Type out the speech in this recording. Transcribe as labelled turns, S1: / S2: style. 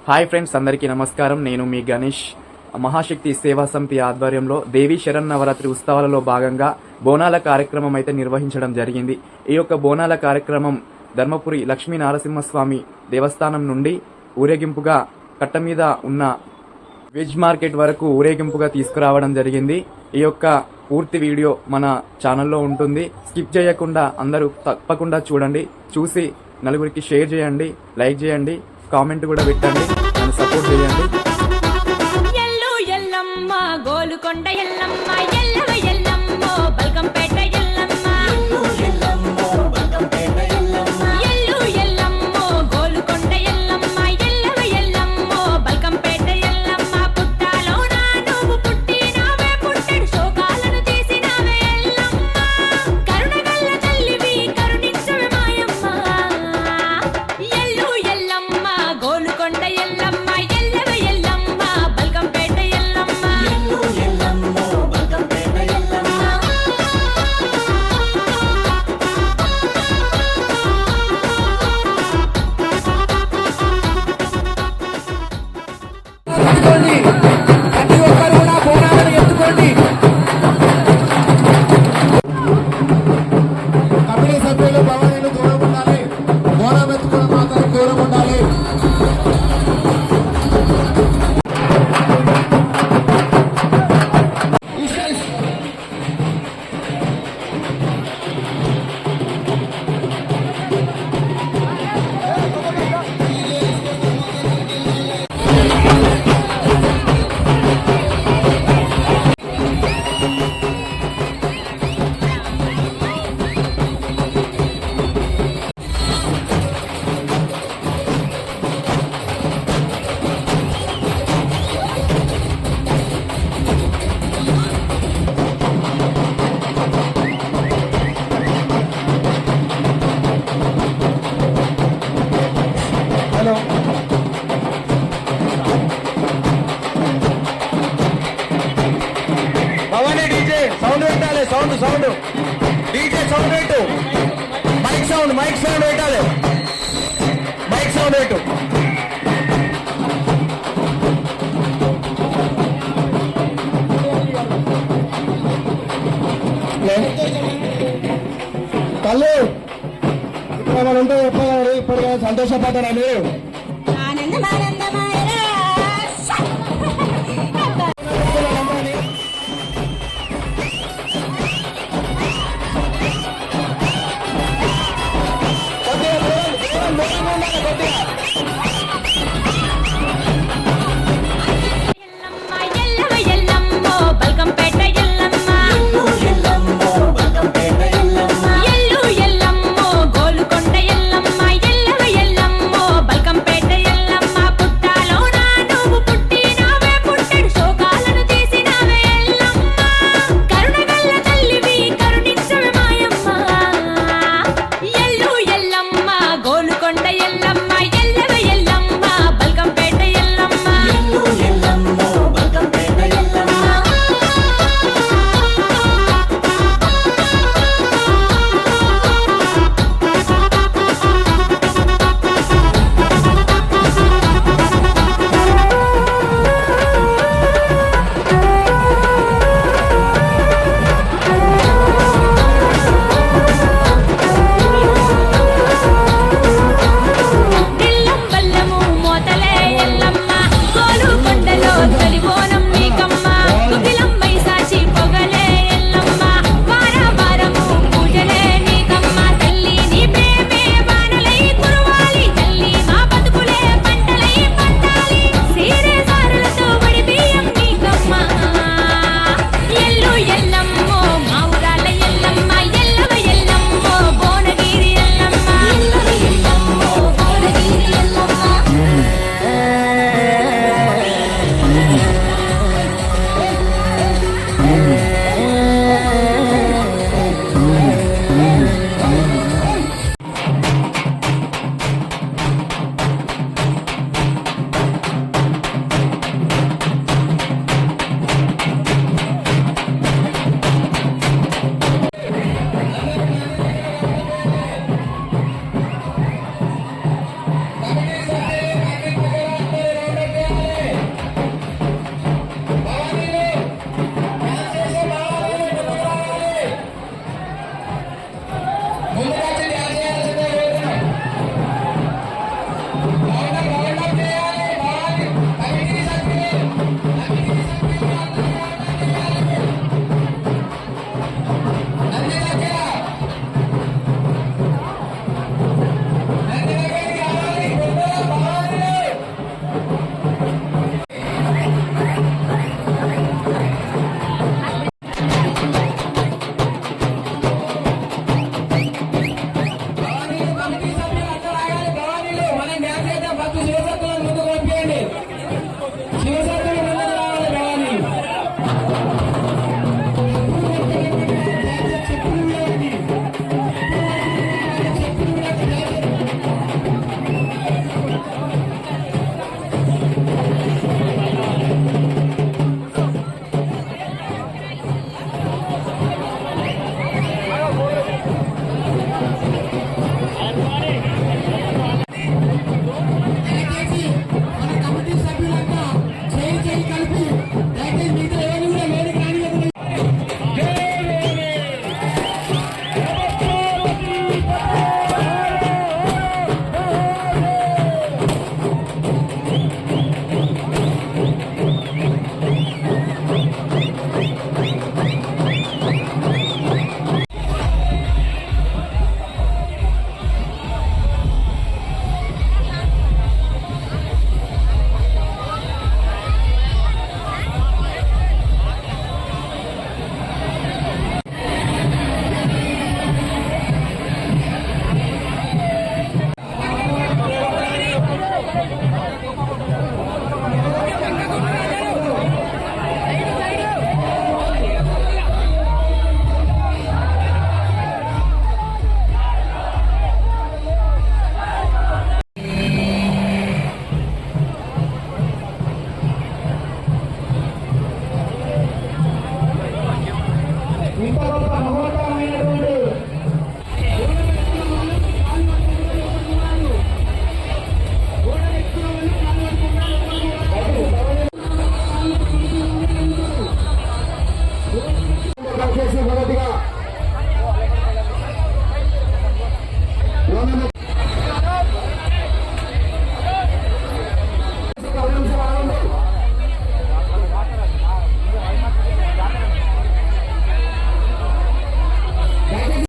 S1: Hi friends, అందరికీ నమస్కారం. నేను మీ గణేష్. మహాశక్తి సేవా సమితి ఆధ్వర్యంలో దేవీ శరన్నవరాత్రి ఉత్సవాలలో భాగంగా బోనాల కార్యక్రమం అయితే నిర్వహించడం జరిగింది. ఈ యొక్క బోనాల కార్యక్రమం ధర్మపురి లక్ష్మీ నారసింహస్వామి దేవస్థానం నుండి ఊరేగింపుగా కట్ట మీద ఉన్న వెజ్ మార్కెట్ వరకు ఊరేగింపుగా తీసుకురావడం జరిగింది. ఈ యొక్క పూర్తి వీడియో మన ఛానల్లో ఉంటుంది. స్కిప్ చేయకుండా అందరూ తప్పకుండా చూడండి. చూసి నలుగురికి షేర్ చేయండి, లైక్ చేయండి, కామెంట్ కూడా పెట్టండి, నన్ను సపోర్ట్ చేయండి.
S2: ఎల్లు ఎల్లమ్మ గోలుకొండ ఎల్లమ్మ ఎల్లవ ఎల్లమ్మ బల్కంపేట ఎల్లమ్మ ఎల్లు ఎల్లమ్మ గోలుకొండ ఎల్లమ్మ ఎల్లవ ఎల్లమ్మ బల్కంపేట ఎల్లమ్మ పుట్టాలోన నువ్వు పుట్టినావే పుట్టెడు శోకాలను తీసినావే ఎల్లమ్మ కరుణగల్ల తల్లివి కరుణించవే మాయమ్మ ఎల్లు ఎల్లమ్మ గోలుకొండ ఎల్లమ్మ ఎల్లవ ఎల్లమ్మ బల్కంపేట ఎల్లమ్మ ఎల్లు ఎల్లమ్మ బల్కంపేట ఎల్లమ్మ
S3: ఎత్తుకోండి, ప్రతి ఒక్కరు కూడా బోనాలను ఎత్తుకోండి. కమిటీ సభ్యులు భవనీలు దూరం ఉండాలి. బోనం ఎత్తుకున్న మాత్రం దూరం ఉండాలి. హలో, భవానీ డీజే సౌండ్ పెట్టాలి. సౌండ్ డీజే సౌండ్ పెట్టు. మైక్ సౌండ్ పెట్టాలి. మైక్ సౌండ్ పెట్టు. తల్లు ఇక్కడ మనం ఉంటే చెప్పగలరు. ఇప్పుడు సంతోషపడ్డారా మీరు?